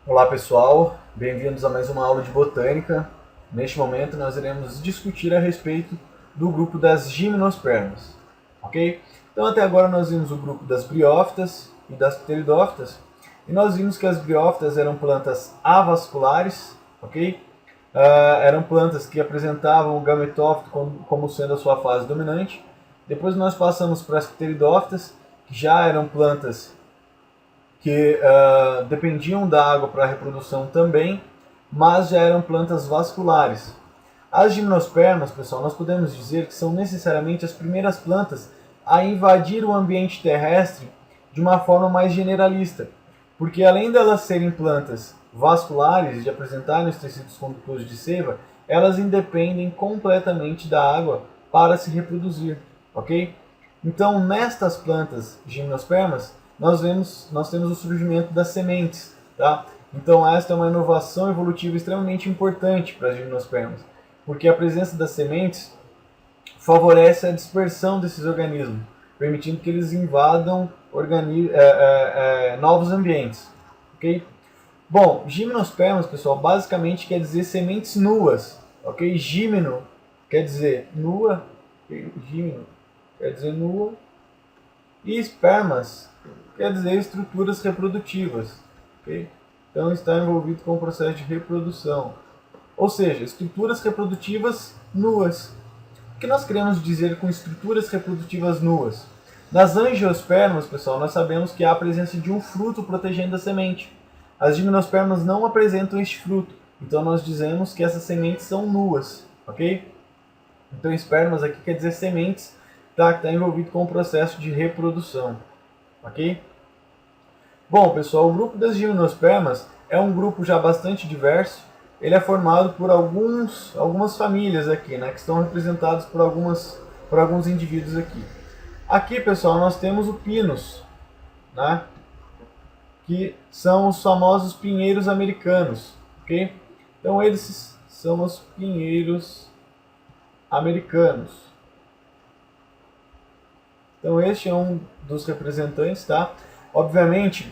Olá pessoal, bem-vindos a mais uma aula de botânica. Neste momento nós iremos discutir a respeito do grupo das gimnospermas, ok? Então até agora nós vimos o grupo das briófitas e das pteridófitas e nós vimos que as briófitas eram plantas avasculares, ok? Eram plantas que apresentavam o gametófito como sendo a sua fase dominante. Depois nós passamos para as pteridófitas, que já eram plantas que dependiam da água para a reprodução também, mas já eram plantas vasculares. As gimnospermas, pessoal, nós podemos dizer que são necessariamente as primeiras plantas a invadir o ambiente terrestre de uma forma mais generalista, porque além delas serem plantas vasculares e de apresentarem os tecidos condutores de seiva, elas independem completamente da água para se reproduzir, ok? Então, nestas plantas gimnospermas, nós temos o surgimento das sementes, tá? Então, esta é uma inovação evolutiva extremamente importante para as gimnospermas, porque a presença das sementes favorece a dispersão desses organismos, permitindo que eles invadam novos ambientes, ok? Bom, gimnospermas, pessoal, basicamente quer dizer sementes nuas, ok? Gímeno quer dizer nua, gímeno quer dizer nua, e espermas quer dizer estruturas reprodutivas, ok? Então está envolvido com o processo de reprodução, ou seja, estruturas reprodutivas nuas. O que nós queremos dizer com estruturas reprodutivas nuas? Nas angiospermas, pessoal, nós sabemos que há a presença de um fruto protegendo a semente. As gimnospermas não apresentam este fruto, então nós dizemos que essas sementes são nuas, ok? Então espermas aqui quer dizer sementes, tá, que está envolvido com o processo de reprodução, ok? Bom, pessoal, o grupo das gimnospermas é um grupo já bastante diverso. Ele é formado por algumas famílias aqui, né, que estão representadas por alguns indivíduos aqui. Aqui, pessoal, nós temos o pinus, né, que são os famosos pinheiros americanos, ok? Então eles são os pinheiros americanos. Então este é um dos representantes, tá? Obviamente,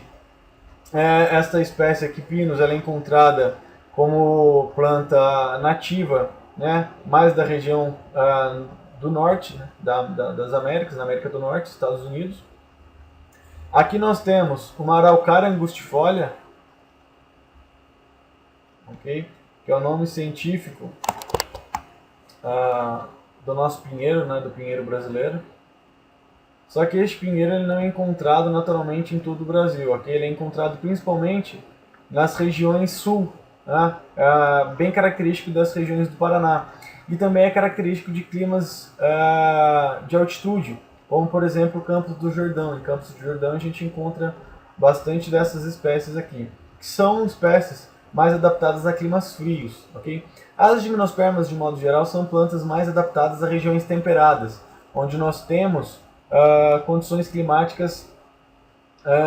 esta espécie aqui, Pinus, ela é encontrada como planta nativa, né, mais da região do norte, né, das Américas, na América do Norte, Estados Unidos. Aqui nós temos uma Araucaria angustifolia, okay, que é o nome científico do nosso pinheiro, né, do pinheiro brasileiro. Só que este pinheiro ele não é encontrado naturalmente em todo o Brasil. Aqui ele é encontrado principalmente nas regiões sul, né? Bem característico das regiões do Paraná. E também é característico de climas de altitude, como por exemplo o Campos do Jordão. Em Campos do Jordão a gente encontra bastante dessas espécies aqui, que são espécies mais adaptadas a climas frios. Okay? As gimnospermas, de modo geral, são plantas mais adaptadas a regiões temperadas, onde nós temos condições climáticas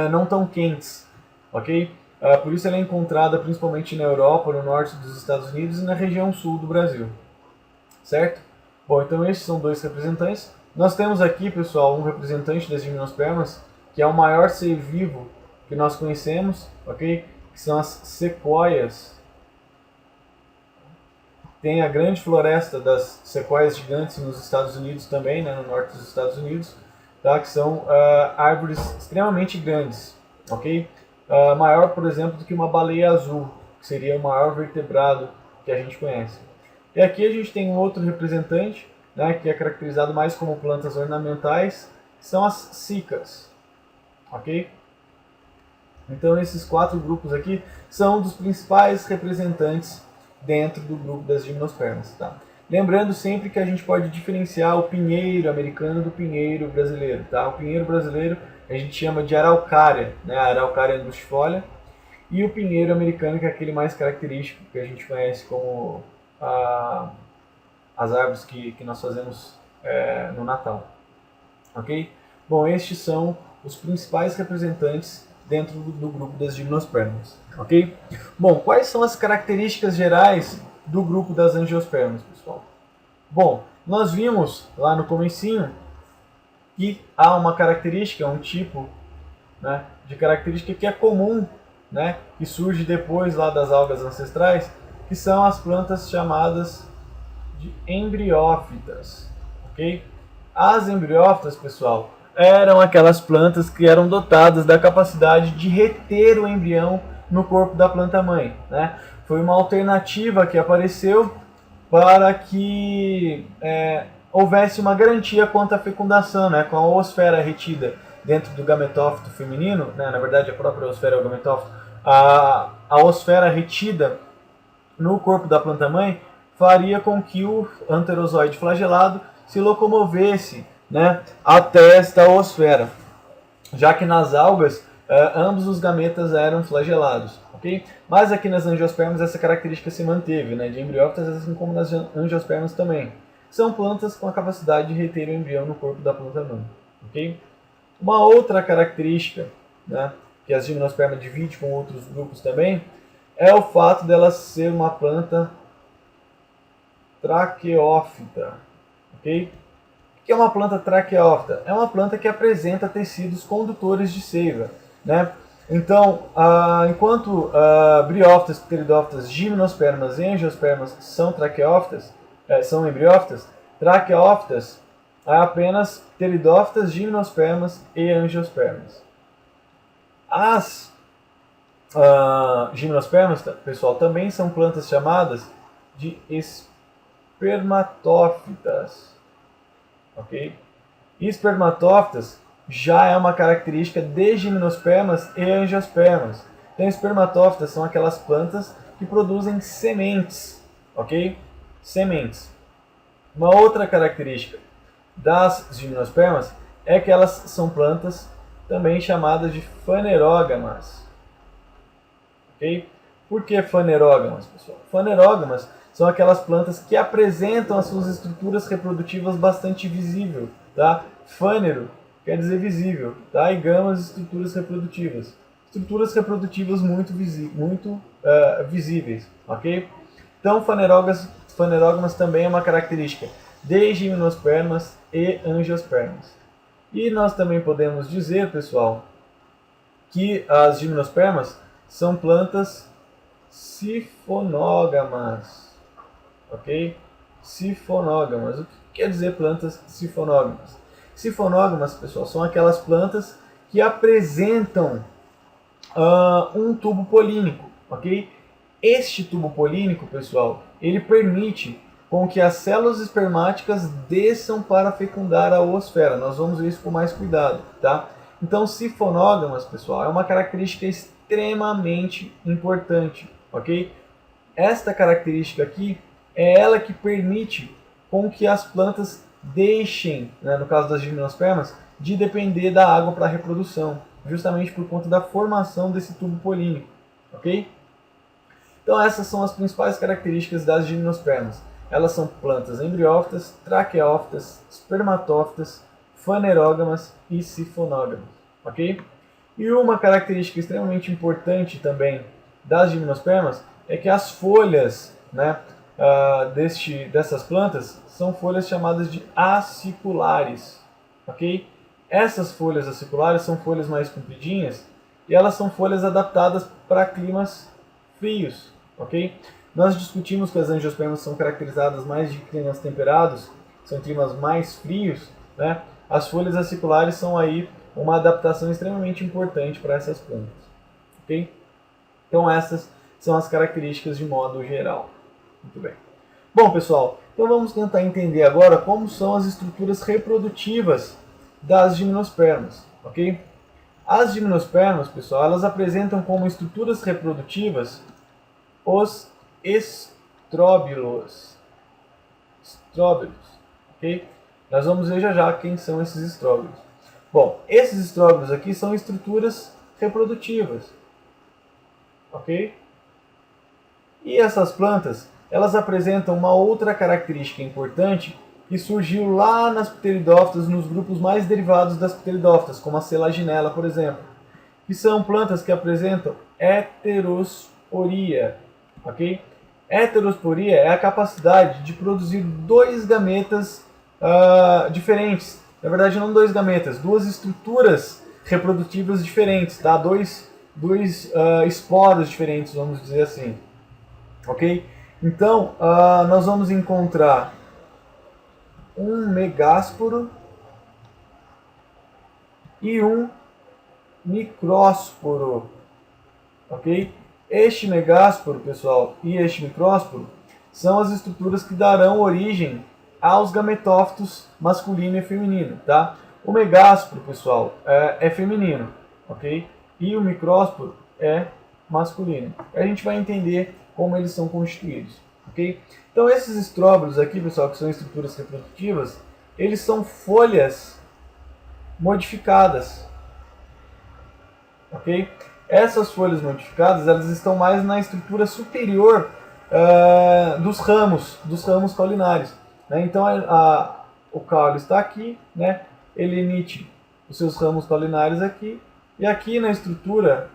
não tão quentes, ok? Por isso ela é encontrada principalmente na Europa, no norte dos Estados Unidos e na região sul do Brasil, certo? Bom, então estes são dois representantes. Nós temos aqui, pessoal, um representante das gimnospermas, que é o maior ser vivo que nós conhecemos, ok? Que são as sequoias. Tem a grande floresta das sequoias gigantes nos Estados Unidos também, né, no norte dos Estados Unidos, tá, que são árvores extremamente grandes, ok? Maior, por exemplo, do que uma baleia azul, que seria o maior vertebrado que a gente conhece. E aqui a gente tem um outro representante, né, que é caracterizado mais como plantas ornamentais, que são as cícadas, ok? Então esses quatro grupos aqui são dos principais representantes dentro do grupo das gimnospermas, tá? Lembrando sempre que a gente pode diferenciar o pinheiro americano do pinheiro brasileiro, tá? O pinheiro brasileiro a gente chama de araucária, né? A Araucaria angustifolia, e o pinheiro americano, que é aquele mais característico que a gente conhece como as árvores que nós fazemos no Natal, ok? Bom, estes são os principais representantes dentro do grupo das gimnospermas, ok? Bom, quais são as características gerais do grupo das angiospermas, pessoal? Bom, nós vimos lá no comecinho que há uma característica, um tipo, né, de característica que é comum né, que surge depois lá das algas ancestrais, que são as plantas chamadas de embriófitas, ok? As embriófitas, pessoal, eram aquelas plantas que eram dotadas da capacidade de reter o embrião no corpo da planta-mãe, né? Foi uma alternativa que apareceu para que houvesse uma garantia quanto à fecundação, né? Com a oosfera retida dentro do gametófito feminino, né? Na verdade a própria oosfera é o gametófito, a oosfera retida no corpo da planta-mãe faria com que o anterozoide flagelado se locomovesse, né, até esta oosfera, já que nas algas ambos os gametas eram flagelados, ok? Mas aqui nas angiospermas essa característica se manteve, né, de embriófitas, assim como nas angiospermas também. São plantas com a capacidade de reter o embrião no corpo da planta-mãe, ok? Uma outra característica, né, que as gimnospermas dividem com outros grupos também, é o fato dela ser uma planta traqueófita, ok? O que é uma planta traqueófita? É uma planta que apresenta tecidos condutores de seiva, né? Então, enquanto briófitas, pteridófitas, gimnospermas e angiospermas são traqueófitas, são embriófitas, traqueófitas é apenas pteridófitas, gimnospermas e angiospermas. As gimnospermas, pessoal, também são plantas chamadas de espermatófitas, ok? Espermatófitas já é uma característica de gimnospermas e angiospermas. Então, espermatófitas são aquelas plantas que produzem sementes, ok? Sementes. Uma outra característica das gimnospermas é que elas são plantas também chamadas de fanerógamas. Okay? Por que fanerógamas, pessoal? Fanerógamas são aquelas plantas que apresentam as suas estruturas reprodutivas bastante visível, tá? Fânero quer dizer visível, tá? E gamas, estruturas reprodutivas. Estruturas reprodutivas muito visíveis, ok? Então, fanerógamas também é uma característica de gimnospermas e angiospermas. E nós também podemos dizer, pessoal, que as gimnospermas são plantas sifonógamas, ok? Sifonógamas. O que quer dizer plantas sifonógamas? Sifonógamas, pessoal, são aquelas plantas que apresentam um tubo polínico, ok? Este tubo polínico, pessoal, ele permite com que as células espermáticas desçam para fecundar a oosfera. Nós vamos ver isso com mais cuidado, tá? Então, sifonógamas, pessoal, é uma característica extremamente importante, ok? Esta característica aqui é ela que permite com que as plantas deixem, né, no caso das gimnospermas, de depender da água para a reprodução, justamente por conta da formação desse tubo polínico, ok? Então essas são as principais características das gimnospermas. Elas são plantas embriófitas, traqueófitas, espermatófitas, fanerógamas e sifonógamas, ok? E uma característica extremamente importante também das gimnospermas é que as folhas, né, dessas plantas são folhas chamadas de aciculares, ok? Essas folhas aciculares são folhas mais compridinhas e elas são folhas adaptadas para climas frios, ok? Nós discutimos que as angiospermas são caracterizadas mais de climas temperados, são climas mais frios, né? As folhas aciculares são aí uma adaptação extremamente importante para essas plantas, ok? Então essas são as características de modo geral. Muito bem. Bom, pessoal, então vamos tentar entender agora como são as estruturas reprodutivas das gimnospermas, ok? As gimnospermas, pessoal, elas apresentam como estruturas reprodutivas os estróbilos. Estróbilos, ok? Nós vamos ver já já quem são esses estróbilos. Bom, esses estróbilos aqui são estruturas reprodutivas, ok? E essas plantas, elas apresentam uma outra característica importante que surgiu lá nas pteridófitas, nos grupos mais derivados das pteridófitas, como a selaginella, por exemplo, que são plantas que apresentam heterosporia, ok? Heterosporia é a capacidade de produzir dois gametas diferentes. Na verdade, não dois gametas, duas estruturas reprodutivas diferentes, tá? Dois esporos diferentes, vamos dizer assim. Ok? Então, nós vamos encontrar um megásporo e um micrósporo. Ok? Este megásporo, pessoal, e este micrósporo são as estruturas que darão origem aos gametófitos masculino e feminino, tá? O megásporo, pessoal, é feminino, ok? E o micrósporo é masculino. A gente vai entender como eles são constituídos, ok? Então esses estróbilos aqui, pessoal, que são estruturas reprodutivas, eles são folhas modificadas, ok? Essas folhas modificadas, elas estão mais na estrutura superior dos ramos caulinários, né? Então o caule está aqui, né? Ele emite os seus ramos caulinários aqui, e aqui na estrutura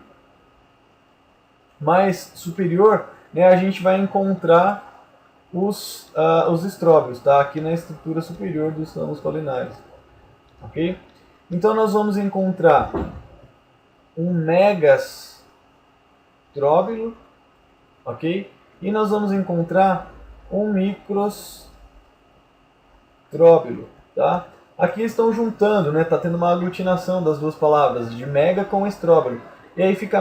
mais superior, né, a gente vai encontrar os estróbilos, tá? Aqui na estrutura superior dos ramos caulinários, ok? Então nós vamos encontrar um megastróbilo, ok? E nós vamos encontrar um microstróbilo, tá? Aqui estão juntando, né? Tá tendo uma aglutinação das duas palavras, de mega com estróbilo. E aí fica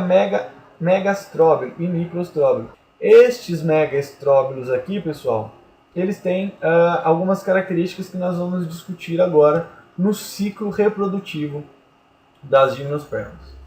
megastróbilo e microstróbilo. Estes megastróbilos aqui, pessoal, eles têm algumas características que nós vamos discutir agora no ciclo reprodutivo das gimnospermas.